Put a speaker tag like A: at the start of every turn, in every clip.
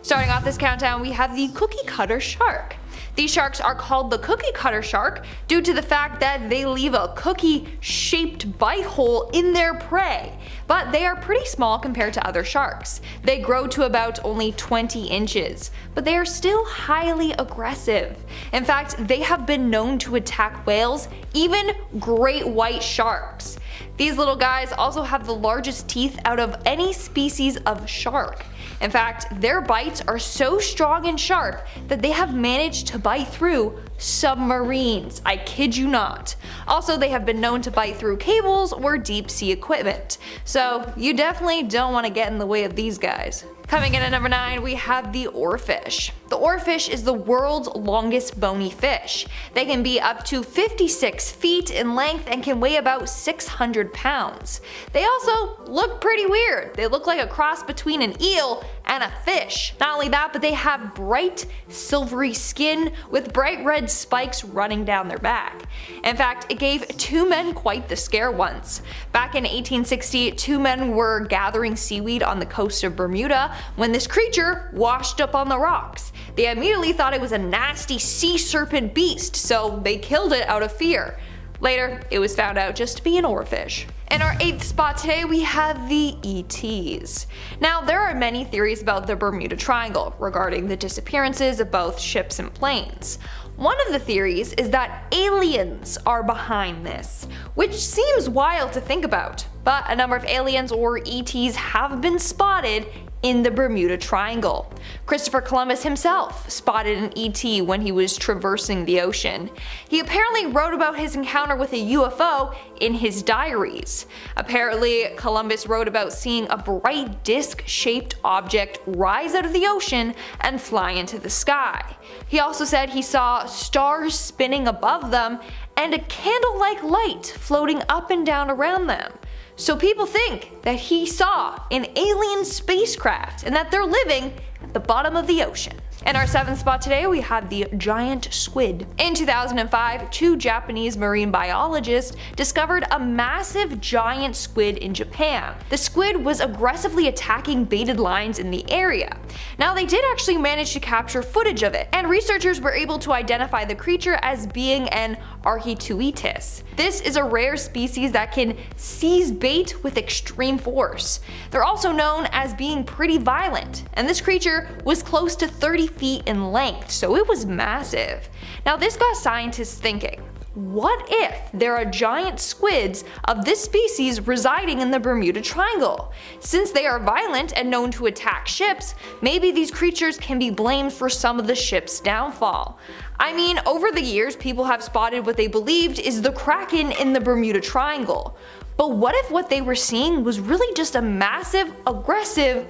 A: Starting off this countdown, we have the cookie cutter shark. These sharks are called the cookie cutter shark due to the fact that they leave a cookie-shaped bite hole in their prey, but they are pretty small compared to other sharks. They grow to about only 20 inches, but they are still highly aggressive. In fact, they have been known to attack whales, even great white sharks. These little guys also have the largest teeth out of any species of shark. In fact, their bites are so strong and sharp that they have managed to bite through submarines. I kid you not. Also, they have been known to bite through cables or deep sea equipment. So you definitely don't want to get in the way of these guys. Coming in at number 9, we have the oarfish. The oarfish is the world's longest bony fish. They can be up to 56 feet in length and can weigh about 600 pounds. They also look pretty weird. They look like a cross between an eel and a fish. Not only that, but they have bright silvery skin with bright red spikes running down their back. In fact, it gave 2 men quite the scare once. Back in 1860, 2 men were gathering seaweed on the coast of Bermuda when this creature washed up on the rocks. They immediately thought it was a nasty sea serpent beast, so they killed it out of fear. Later, it was found out just to be an oarfish. In our 8th spot today, we have the ETs. Now, there are many theories about the Bermuda Triangle regarding the disappearances of both ships and planes. One of the theories is that aliens are behind this, which seems wild to think about, but a number of aliens or ETs have been spotted in the Bermuda Triangle. Christopher Columbus himself spotted an ET when he was traversing the ocean. He apparently wrote about his encounter with a UFO in his diaries. Apparently, Columbus wrote about seeing a bright disc-shaped object rise out of the ocean and fly into the sky. He also said he saw stars spinning above them and a candle-like light floating up and down around them. So people think that he saw an alien spacecraft and that they're living at the bottom of the ocean. In our 7th spot today, we have the giant squid. In 2005, 2 Japanese marine biologists discovered a massive giant squid in Japan. The squid was aggressively attacking baited lines in the area. Now, they did actually manage to capture footage of it, and researchers were able to identify the creature as being an archituetus. This is a rare species that can seize bait with extreme force. They're also known as being pretty violent, and this creature was close to 30 feet in length, so it was massive. Now, this got scientists thinking, what if there are giant squids of this species residing in the Bermuda Triangle? Since they are violent and known to attack ships, maybe these creatures can be blamed for some of the ship's downfall. I mean, over the years, people have spotted what they believed is the Kraken in the Bermuda Triangle. But what if what they were seeing was really just a massive, aggressive,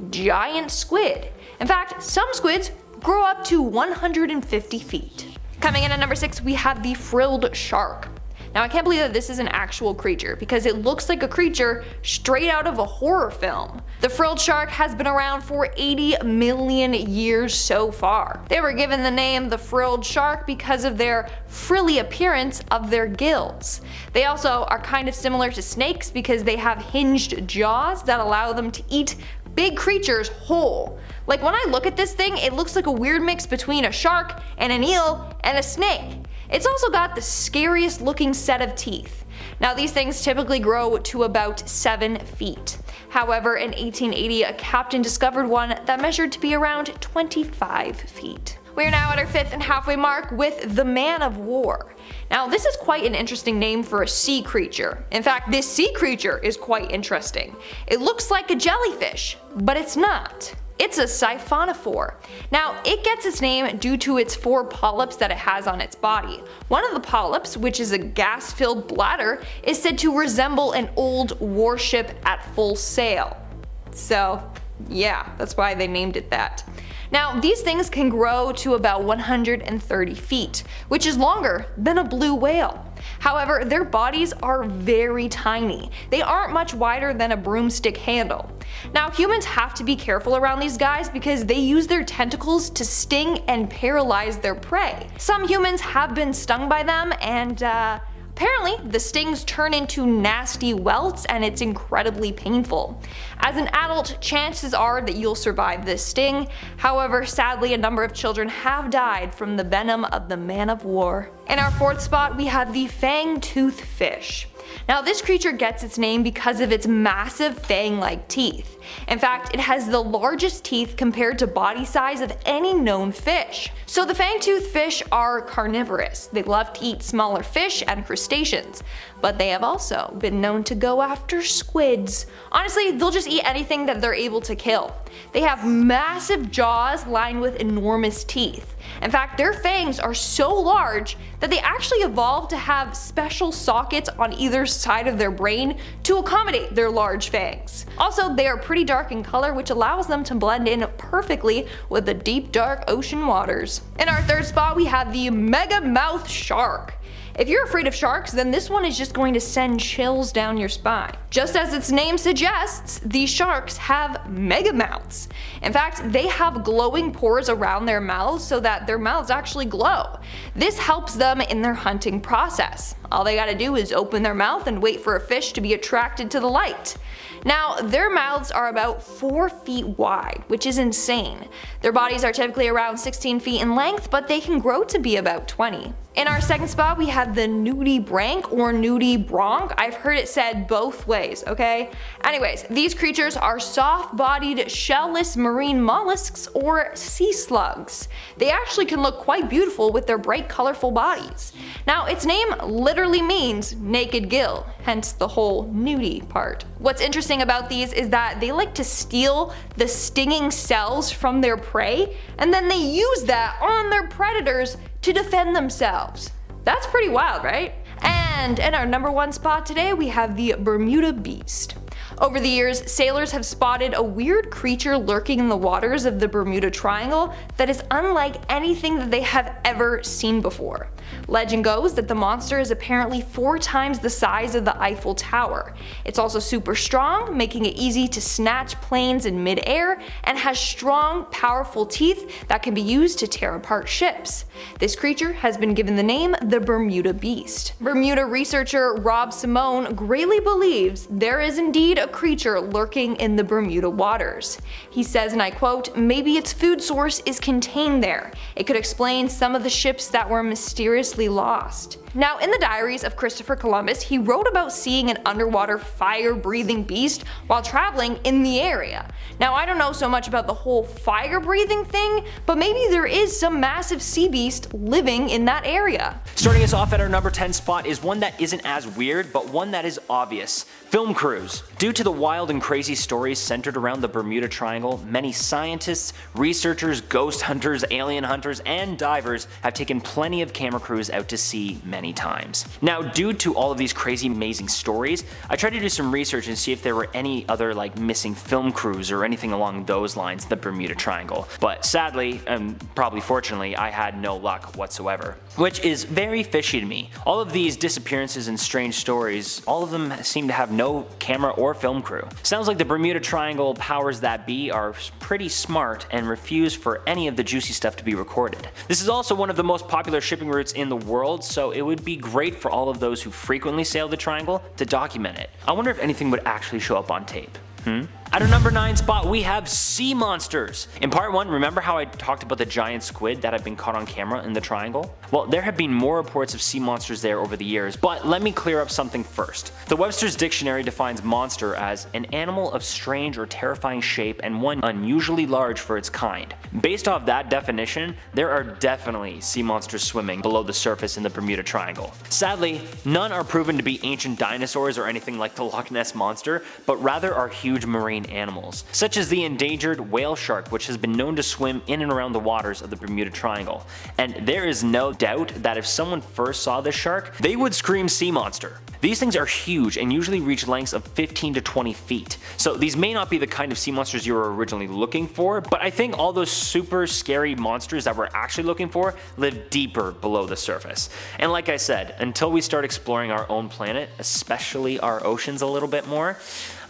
A: giant squid? In fact, some squids grow up to 150 feet. Coming in at number 6, we have the frilled shark. Now, I can't believe that this is an actual creature because it looks like a creature straight out of a horror film. The frilled shark has been around for 80 million years so far. They were given the name the frilled shark because of their frilly appearance of their gills. They also are kind of similar to snakes because they have hinged jaws that allow them to eat big creatures whole. Like, when I look at this thing, it looks like a weird mix between a shark and an eel and a snake. It's also got the scariest looking set of teeth. Now, these things typically grow to about 7 feet. However, in 1880, a captain discovered one that measured to be around 25 feet. We are now at our 5th and halfway mark with the Man of War. Now, this is quite an interesting name for a sea creature. In fact, this sea creature is quite interesting. It looks like a jellyfish, but it's not. It's a siphonophore. Now, it gets its name due to its 4 polyps that it has on its body. One of the polyps, which is a gas-filled bladder, is said to resemble an old warship at full sail. So, yeah, that's why they named it that. Now, these things can grow to about 130 feet, which is longer than a blue whale. However, their bodies are very tiny. They aren't much wider than a broomstick handle. Now, humans have to be careful around these guys because they use their tentacles to sting and paralyze their prey. Some humans have been stung by them, and Apparently, the stings turn into nasty welts and it's incredibly painful. As an adult, chances are that you'll survive this sting. However, sadly, a number of children have died from the venom of the man of war. In our fourth spot, we have the Fangtooth Fish. Now, this creature gets its name because of its massive fang-like teeth. In fact, it has the largest teeth compared to body size of any known fish. So the fangtooth fish are carnivorous. They love to eat smaller fish and crustaceans, but they have also been known to go after squids. Honestly, they'll just eat anything that they're able to kill. They have massive jaws lined with enormous teeth. In fact, their fangs are so large that they actually evolved to have special sockets on either side of their brain to accommodate their large fangs. Also, they are pretty dark in color, which allows them to blend in perfectly with the deep dark ocean waters. In our third spot, we have the mega mouth shark. If you're afraid of sharks, then this one is just going to send chills down your spine. Just as its name suggests, these sharks have mega mouths. In fact, they have glowing pores around their mouths so that their mouths actually glow. This helps them in their hunting process. All they gotta do is open their mouth and wait for a fish to be attracted to the light. Now, their mouths are about 4 feet wide, which is insane. Their bodies are typically around 16 feet in length, but they can grow to be about 20. In our second spot, we have the nudibranch or nudibranch. I've heard it said both ways, okay? Anyways, these creatures are soft-bodied, shell-less marine mollusks or sea slugs. They actually can look quite beautiful with their bright, colorful bodies. Now, its name literally means naked gill, hence the whole nudie part. What's interesting about these is that they like to steal the stinging cells from their prey, and then they use that on their predators to defend themselves. That's pretty wild, right? And in our number one spot today, we have the Bermuda Beast. Over the years, sailors have spotted a weird creature lurking in the waters of the Bermuda Triangle that is unlike anything that they have ever seen before. Legend goes that the monster is apparently 4 times the size of the Eiffel Tower. It's also super strong, making it easy to snatch planes in mid-air, and has strong, powerful teeth that can be used to tear apart ships. This creature has been given the name the Bermuda Beast. Bermuda researcher Rob Simone greatly believes there is indeed a creature lurking in the Bermuda waters. He says, and I quote, "Maybe its food source is contained there. It could explain some of the ships that were mysteriously lost." Now, in the diaries of Christopher Columbus, he wrote about seeing an underwater fire-breathing beast while traveling in the area. Now, I don't know so much about the whole fire-breathing thing, but maybe there is some massive sea beast living in that area.
B: Starting us off at our number 10 spot is one that isn't as weird, but one that is obvious. Film crews. Due to the wild and crazy stories centered around the Bermuda Triangle, many scientists, researchers, ghost hunters, alien hunters, and divers have taken plenty of camera crews out to sea many times. Now, due to all of these crazy amazing stories, I tried to do some research and see if there were any other missing film crews or anything along those lines in the Bermuda Triangle. But sadly, and probably fortunately, I had no luck whatsoever. Which is very fishy to me. All of these disappearances and strange stories, all of them seem to have no camera or film crew. Sounds like the Bermuda Triangle powers that be are pretty smart and refuse for any of the juicy stuff to be recorded. This is also one of the most popular shipping routes in the world, so it would be great for all of those who frequently sail the triangle to document it. I wonder if anything would actually show up on tape. At our number 9 spot, we have sea monsters. In part 1, remember how I talked about the giant squid that have been caught on camera in the triangle? Well, there have been more reports of sea monsters there over the years, but let me clear up something first. The Webster's Dictionary defines monster as an animal of strange or terrifying shape and one unusually large for its kind. Based off that definition, there are definitely sea monsters swimming below the surface in the Bermuda Triangle. Sadly, none are proven to be ancient dinosaurs or anything like the Loch Ness Monster, but rather are huge marine animals, such as the endangered whale shark, which has been known to swim in and around the waters of the Bermuda Triangle. And there is no doubt that if someone first saw this shark, they would scream sea monster. These things are huge and usually reach lengths of 15 to 20 feet, so these may not be the kind of sea monsters you were originally looking for, but I think all those super scary monsters that we're actually looking for live deeper below the surface. And like I said, until we start exploring our own planet, especially our oceans a little bit more,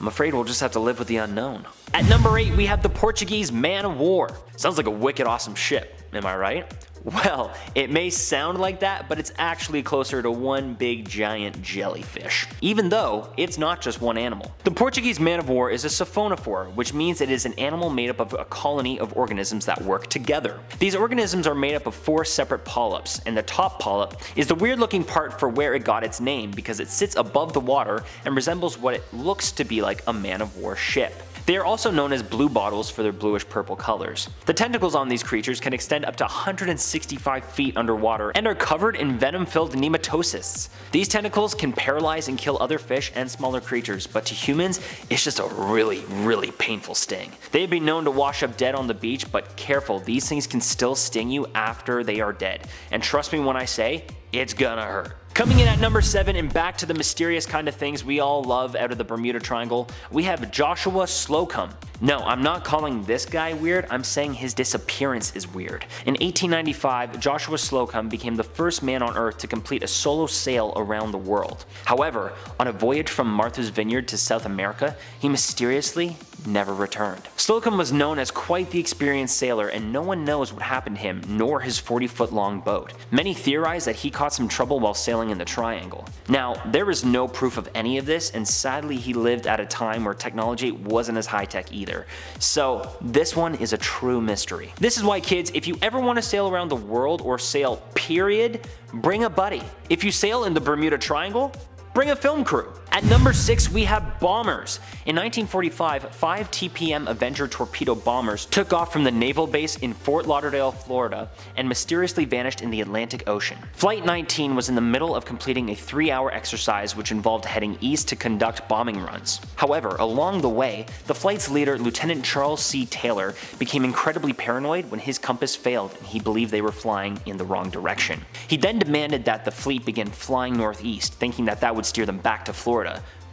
B: I'm afraid we'll just have to live with the unknown. At number 8, we have the Portuguese man of war. Sounds like a wicked awesome ship, am I right? Well, it may sound like that, but it's actually closer to one big giant jellyfish, even though it's not just one animal. The Portuguese man of war is a siphonophore, which means it is an animal made up of a colony of organisms that work together. These organisms are made up of 4 separate polyps, and the top polyp is the weird looking part for where it got its name because it sits above the water and resembles what it looks to be like a man of war ship. They are also known as blue bottles for their bluish purple colors. The tentacles on these creatures can extend up to 165 feet underwater and are covered in venom-filled nematocysts. These tentacles can paralyze and kill other fish and smaller creatures, but to humans, it's just a really painful sting. They have been known to wash up dead on the beach, but careful, these things can still sting you after they are dead. And trust me when I say, it's gonna hurt. Coming in at number 7, and back to the mysterious kind of things we all love out of the Bermuda Triangle, we have Joshua Slocum. No, I'm not calling this guy weird, I'm saying his disappearance is weird. In 1895, Joshua Slocum became the first man on Earth to complete a solo sail around the world. However, on a voyage from Martha's Vineyard to South America, he mysteriously never returned. Slocum was known as quite the experienced sailor, and no one knows what happened to him nor his 40-foot long boat. Many theorize that he caught some trouble while sailing in the Triangle. Now, there is no proof of any of this, and sadly he lived at a time where technology wasn't as high-tech either. So this one is a true mystery. This is why, kids, if you ever want to sail around the world or sail period, bring a buddy. If you sail in the Bermuda Triangle, bring a film crew. At number 6, we have bombers. In 1945, 5 TPM Avenger torpedo bombers took off from the naval base in Fort Lauderdale, Florida, and mysteriously vanished in the Atlantic Ocean. Flight 19 was in the middle of completing a 3-hour exercise which involved heading east to conduct bombing runs. However, along the way, the flight's leader, Lieutenant Charles C. Taylor, became incredibly paranoid when his compass failed and he believed they were flying in the wrong direction. He then demanded that the fleet begin flying northeast, thinking that that would steer them back to Florida.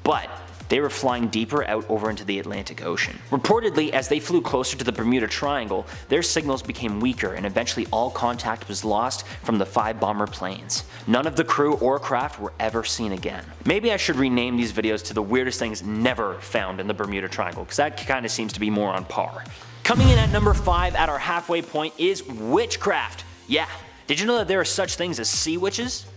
B: But they were flying deeper out over into the Atlantic Ocean. Reportedly, as they flew closer to the Bermuda Triangle, their signals became weaker and eventually all contact was lost from the 5 bomber planes. None of the crew or craft were ever seen again. Maybe I should rename these videos to the weirdest things never found in the Bermuda Triangle, because that kind of seems to be more on par. Coming in at number 5 at our halfway point is witchcraft. Yeah, did you know that there are such things as sea witches?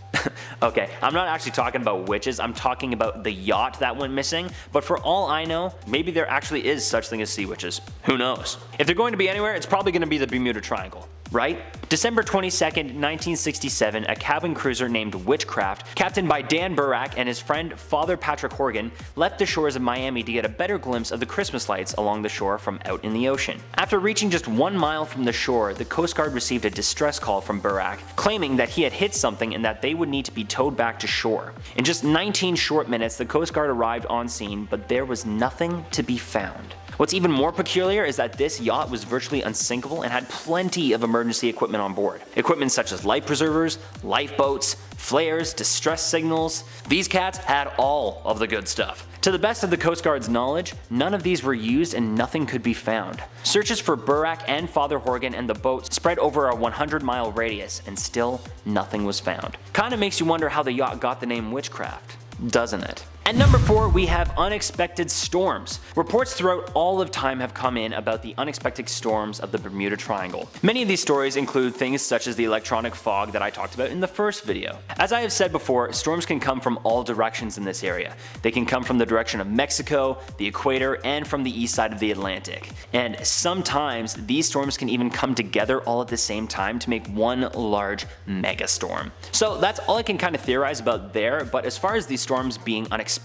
B: Okay, I'm not actually talking about witches, I'm talking about the yacht that went missing, but for all I know, maybe there actually is such thing as sea witches. Who knows? If they're going to be anywhere, it's probably going to be the Bermuda Triangle. Right? December 22nd, 1967, a cabin cruiser named Witchcraft, captained by Dan Burrack and his friend Father Patrick Horgan, left the shores of Miami to get a better glimpse of the Christmas lights along the shore from out in the ocean. After reaching just 1 mile from the shore, the Coast Guard received a distress call from Burrack, claiming that he had hit something and that they would need to be towed back to shore. In just 19 short minutes, the Coast Guard arrived on scene, but there was nothing to be found. What's even more peculiar is that this yacht was virtually unsinkable and had plenty of emergency equipment on board. Equipment such as life preservers, lifeboats, flares, distress signals. These cats had all of the good stuff. To the best of the Coast Guard's knowledge, none of these were used and nothing could be found. Searches for Burrack and Father Horgan and the boats spread over a 100-mile radius and still nothing was found. Kinda makes you wonder how the yacht got the name Witchcraft, doesn't it? At number 4, we have unexpected storms. Reports throughout all of time have come in about the unexpected storms of the Bermuda Triangle. Many of these stories include things such as the electronic fog that I talked about in the first video. As I have said before, storms can come from all directions in this area. They can come from the direction of Mexico, the equator, and from the east side of the Atlantic. And sometimes these storms can even come together all at the same time to make one large megastorm. So that's all I can kind of theorize about there, but as far as these storms being unexpected,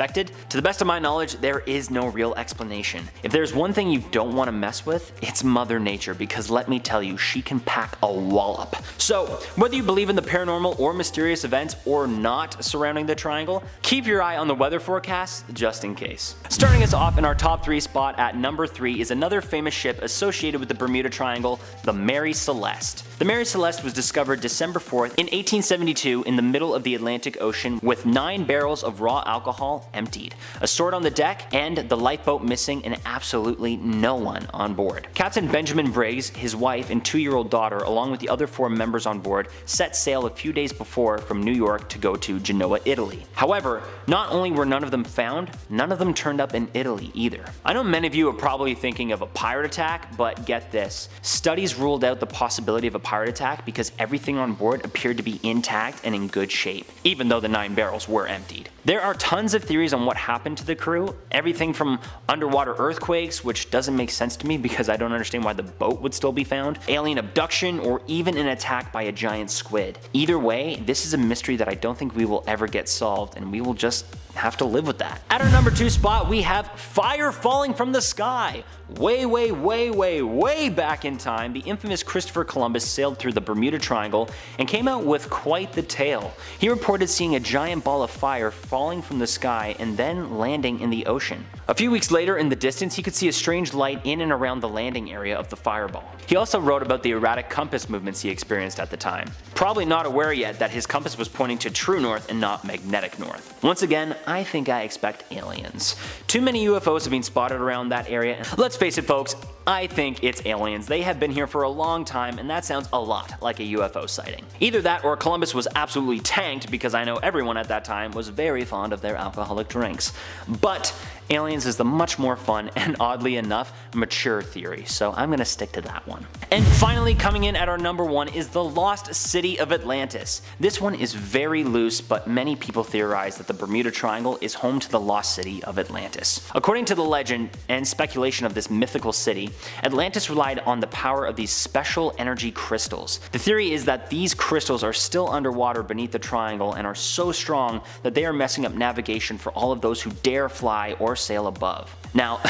B: to the best of my knowledge, there is no real explanation. If there's one thing you don't want to mess with, it's Mother Nature, because let me tell you, she can pack a wallop. So, whether you believe in the paranormal or mysterious events or not surrounding the triangle, keep your eye on the weather forecast just in case. Starting us off in our top 3 spot at number 3 is another famous ship associated with the Bermuda Triangle, the Mary Celeste. The Mary Celeste was discovered December 4th in 1872 in the middle of the Atlantic Ocean with 9 barrels of raw alcohol all emptied. A sword on the deck, and the lifeboat missing and absolutely no one on board. Captain Benjamin Briggs, his wife, and 2-year-old daughter, along with the other 4 members on board, set sail a few days before from New York to go to Genoa, Italy. However, not only were none of them found, none of them turned up in Italy either. I know many of you are probably thinking of a pirate attack, but get this. Studies ruled out the possibility of a pirate attack because everything on board appeared to be intact and in good shape, even though the 9 barrels were emptied. There are tons of theories on what happened to the crew, everything from underwater earthquakes, which doesn't make sense to me because I don't understand why the boat would still be found, alien abduction, or even an attack by a giant squid. Either way, this is a mystery that I don't think we will ever get solved, and we will just have to live with that. At our number 2 spot, we have fire falling from the sky. Way back in time, the infamous Christopher Columbus sailed through the Bermuda Triangle and came out with quite the tale. He reported seeing a giant ball of fire falling from the sky and then landing in the ocean. A few weeks later, in the distance, he could see a strange light in and around the landing area of the fireball. He also wrote about the erratic compass movements he experienced at the time, probably not aware yet that his compass was pointing to true north and not magnetic north. Once again, I think I expect aliens. Too many UFOs have been spotted around that area. Let's face it, folks, I think it's aliens. They have been here for a long time, and that sounds a lot like a UFO sighting. Either that or Columbus was absolutely tanked, because I know everyone at that time was very fond of their alcoholic drinks. But aliens is the much more fun and, oddly enough, mature theory, so I'm gonna stick to that one. And finally, coming in at our number 1 is the lost city of Atlantis. This one is very loose, but many people theorize that the Bermuda Triangle is home to the lost city of Atlantis. According to the legend and speculation of this mythical city, Atlantis relied on the power of these special energy crystals. The theory is that these crystals are still underwater beneath the triangle and are so strong that they are messing up navigation for all of those who dare fly or sail above. Now,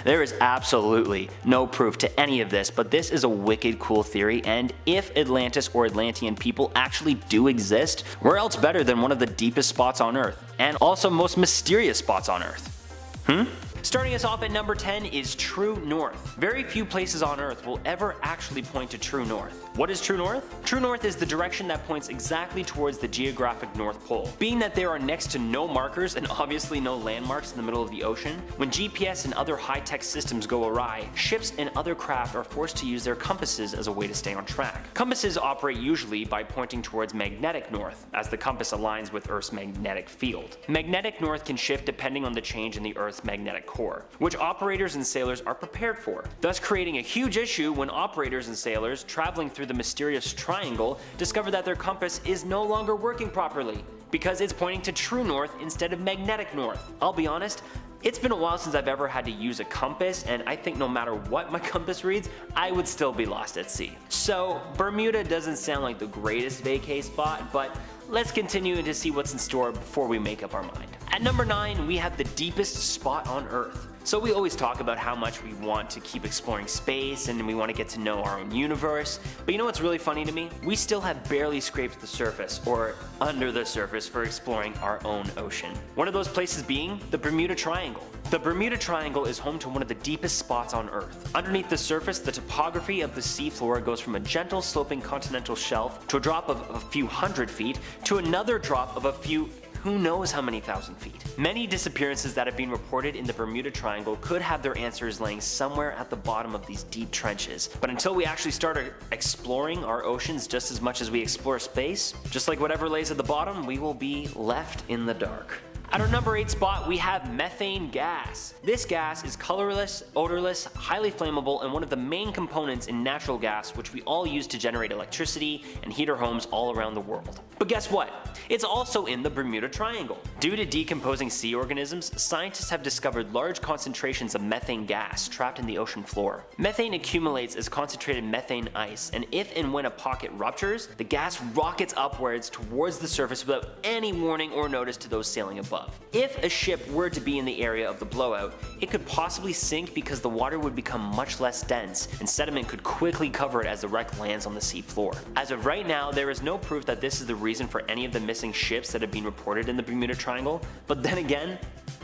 B: there is absolutely no proof to any of this, but this is a wicked cool theory, and if Atlantis or Atlantean people actually do exist, where else better than one of the deepest spots on Earth, and also most mysterious spots on Earth? Starting us off at number 10 is True North. Very few places on Earth will ever actually point to true north. What is true north? True north is the direction that points exactly towards the geographic North Pole. Being that there are next to no markers and obviously no landmarks in the middle of the ocean, when GPS and other high-tech systems go awry, ships and other craft are forced to use their compasses as a way to stay on track. Compasses operate usually by pointing towards magnetic north, as the compass aligns with Earth's magnetic field. Magnetic north can shift depending on the change in the Earth's magnetic core, which operators and sailors are prepared for, thus creating a huge issue when operators and sailors traveling through the mysterious triangle discover that their compass is no longer working properly, because it's pointing to true north instead of magnetic north. I'll be honest, it's been a while since I've ever had to use a compass, and I think no matter what my compass reads, I would still be lost at sea. So Bermuda doesn't sound like the greatest vacay spot, but let's continue to see what's in store before we make up our mind. At number 9, we have the deepest spot on Earth. So we always talk about how much we want to keep exploring space and we want to get to know our own universe, but you know what's really funny to me? We still have barely scraped the surface, or under the surface, for exploring our own ocean. One of those places being the Bermuda Triangle. The Bermuda Triangle is home to one of the deepest spots on Earth. Underneath the surface, the topography of the seafloor goes from a gentle sloping continental shelf to a drop of a few hundred feet to another drop of a few who knows how many thousand feet. Many disappearances that have been reported in the Bermuda Triangle could have their answers laying somewhere at the bottom of these deep trenches. But until we actually start exploring our oceans just as much as we explore space, just like whatever lays at the bottom, we will be left in the dark. At our number 8 spot, we have methane gas. This gas is colorless, odorless, highly flammable, and one of the main components in natural gas, which we all use to generate electricity and heat our homes all around the world. But guess what? It's also in the Bermuda Triangle. Due to decomposing sea organisms, scientists have discovered large concentrations of methane gas trapped in the ocean floor. Methane accumulates as concentrated methane ice, and if and when a pocket ruptures, the gas rockets upwards towards the surface without any warning or notice to those sailing above. If a ship were to be in the area of the blowout, it could possibly sink because the water would become much less dense and sediment could quickly cover it as the wreck lands on the sea floor. As of right now, there is no proof that this is the reason for any of the missing ships that have been reported in the Bermuda Triangle, but then again,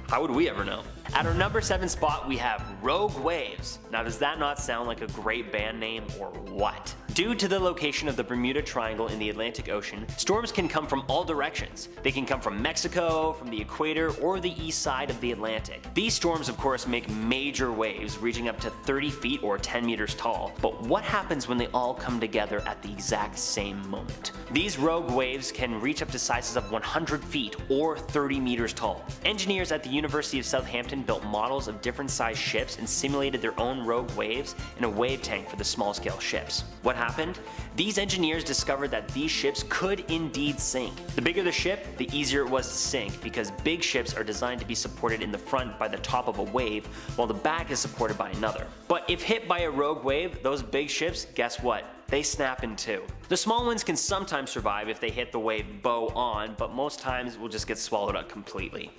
B: how would we ever know? At our number 7 spot, we have Rogue Waves. Now does that not sound like a great band name or what? Due to the location of the Bermuda Triangle in the Atlantic Ocean, storms can come from all directions. They can come from Mexico, from the equator, or the east side of the Atlantic. These storms of course make major waves reaching up to 30 feet or 10 meters tall, but what happens when they all come together at the exact same moment? These rogue waves can reach up to sizes of 100 feet or 30 meters tall. Engineers at the University of Southampton built models of different sized ships and simulated their own rogue waves in a wave tank for the small scale ships. What happened? These engineers discovered that these ships could indeed sink. The bigger the ship, the easier it was to sink because big ships are designed to be supported in the front by the top of a wave while the back is supported by another. But if hit by a rogue wave, those big ships, guess what? They snap in two. The small ones can sometimes survive if they hit the wave bow on, but most times will just get swallowed up completely.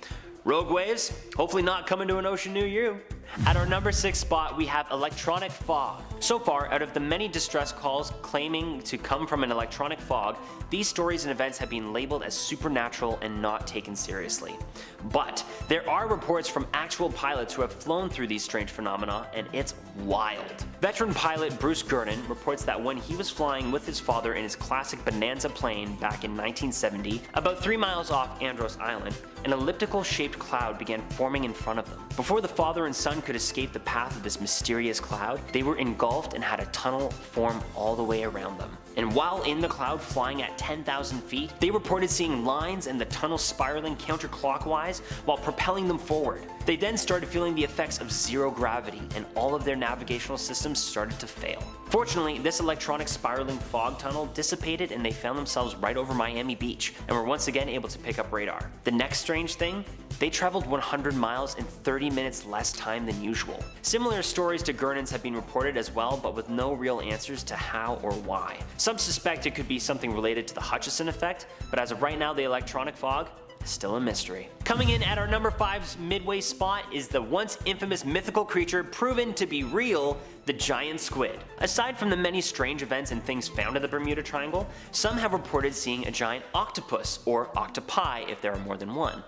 B: Rogue waves, hopefully not coming to an ocean near you. At our number 6 spot, we have electronic fog. So far, out of the many distress calls claiming to come from an electronic fog, these stories and events have been labeled as supernatural and not taken seriously. But there are reports from actual pilots who have flown through these strange phenomena, and it's wild. Veteran pilot Bruce Gurnon reports that when he was flying with his father in his classic Bonanza plane back in 1970, about 3 miles off Andros Island, an elliptical shaped cloud began forming in front of them. Before the father and son could escape the path of this mysterious cloud, they were engulfed and had a tunnel form all the way around them. And while in the cloud flying at 10,000 feet, they reported seeing lines in the tunnel spiraling counterclockwise while propelling them forward. They then started feeling the effects of zero gravity, and all of their navigational systems started to fail. Fortunately, this electronic spiraling fog tunnel dissipated and they found themselves right over Miami Beach and were once again able to pick up radar. The next strange thing? They traveled 100 miles in 30 minutes less time than usual. Similar stories to Gurnon's have been reported as well, but with no real answers to how or why. Some suspect it could be something related to the Hutchison effect, but as of right now the electronic fog is still a mystery. Coming in at our number 5 midway spot is the once infamous mythical creature proven to be real, the giant squid. Aside from the many strange events and things found in the Bermuda Triangle, some have reported seeing a giant octopus, or octopi if there are more than one.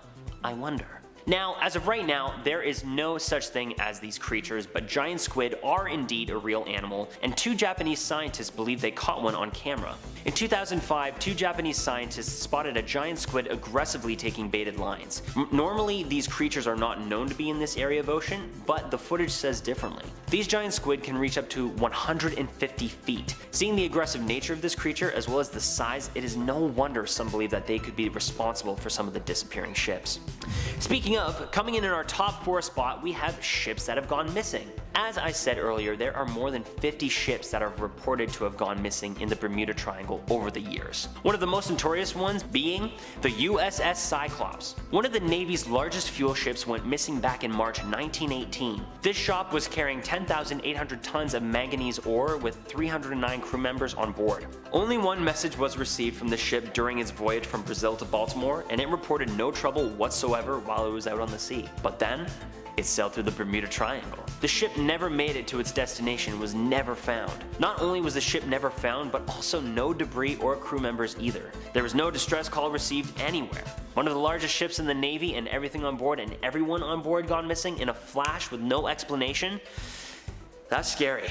B: I wonder. Now, as of right now, there is no such thing as these creatures, but giant squid are indeed a real animal, and 2 Japanese scientists believe they caught one on camera. In 2005, 2 Japanese scientists spotted a giant squid aggressively taking baited lines. Normally, these creatures are not known to be in this area of ocean, but the footage says differently. These giant squid can reach up to 150 feet. Seeing the aggressive nature of this creature as well as the size, it is no wonder some believe that they could be responsible for some of the disappearing ships. Speaking of, coming in our top 4 spot, we have ships that have gone missing. As I said earlier, there are more than 50 ships that are reported to have gone missing in the Bermuda Triangle over the years. One of the most notorious ones being the USS Cyclops. One of the Navy's largest fuel ships went missing back in March 1918. This ship was carrying 10,800 tons of manganese ore with 309 crew members on board. Only one message was received from the ship during its voyage from Brazil to Baltimore, and it reported no trouble whatsoever while it was out on the sea. But then, it sailed through the Bermuda Triangle. The ship never made it to its destination, was never found. Not only was the ship never found, but also no debris or crew members either. There was no distress call received anywhere. One of the largest ships in the Navy and everything on board and everyone on board gone missing in a flash with no explanation? That's scary.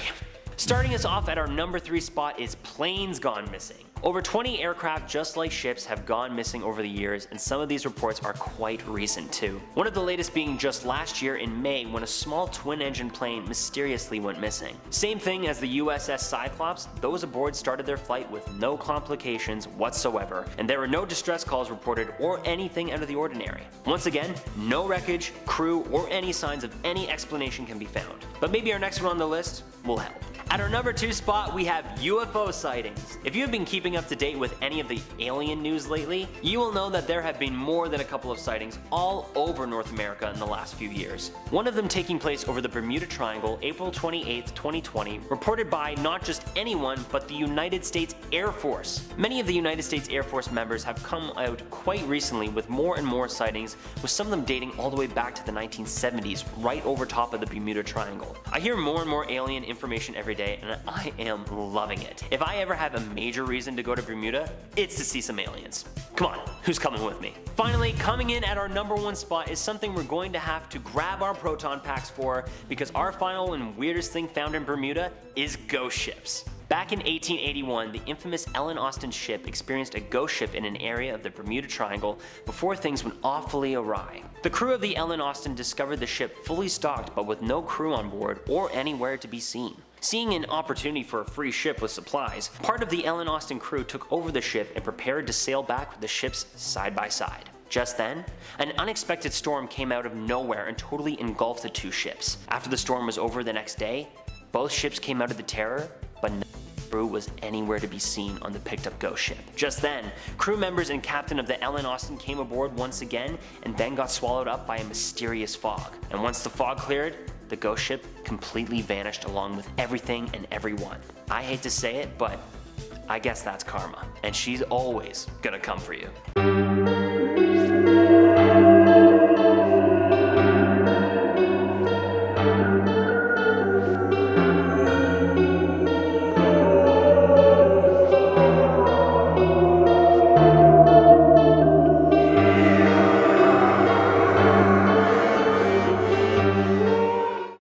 B: Starting us off at our number 3 spot is planes gone missing. Over 20 aircraft just like ships have gone missing over the years, and some of these reports are quite recent too. One of the latest being just last year in May when a small twin-engine plane mysteriously went missing. Same thing as the USS Cyclops, those aboard started their flight with no complications whatsoever, and there were no distress calls reported or anything out of the ordinary. Once again, no wreckage, crew, or any signs of any explanation can be found. But maybe our next one on the list will help. At our number 2 spot, we have UFO sightings. If you have been keeping up to date with any of the alien news lately, you will know that there have been more than a couple of sightings all over North America in the last few years. One of them taking place over the Bermuda Triangle, April 28, 2020, reported by not just anyone, but the United States Air Force. Many of the United States Air Force members have come out quite recently with more and more sightings, with some of them dating all the way back to the 1970s, right over top of the Bermuda Triangle. I hear more and more alien information every day, day, and I am loving it. If I ever have a major reason to go to Bermuda, it's to see some aliens. Come on, who's coming with me? Finally, coming in at our #1 spot is something we're going to have to grab our proton packs for, because our final and weirdest thing found in Bermuda is ghost ships. Back in 1881, the infamous Ellen Austin ship experienced a ghost ship in an area of the Bermuda Triangle before things went awfully awry. The crew of the Ellen Austin discovered the ship fully stocked but with no crew on board or anywhere to be seen. Seeing an opportunity for a free ship with supplies, part of the Ellen Austin crew took over the ship and prepared to sail back with the ships side by side. Just then, an unexpected storm came out of nowhere and totally engulfed the two ships. After the storm was over the next day, both ships came out of the Terror, but no crew was anywhere to be seen on the picked up ghost ship. Just then, crew members and captain of the Ellen Austin came aboard once again and then got swallowed up by a mysterious fog. And once the fog cleared, the ghost ship completely vanished along with everything and everyone. I hate to say it, but I guess that's karma, and she's always gonna come for you.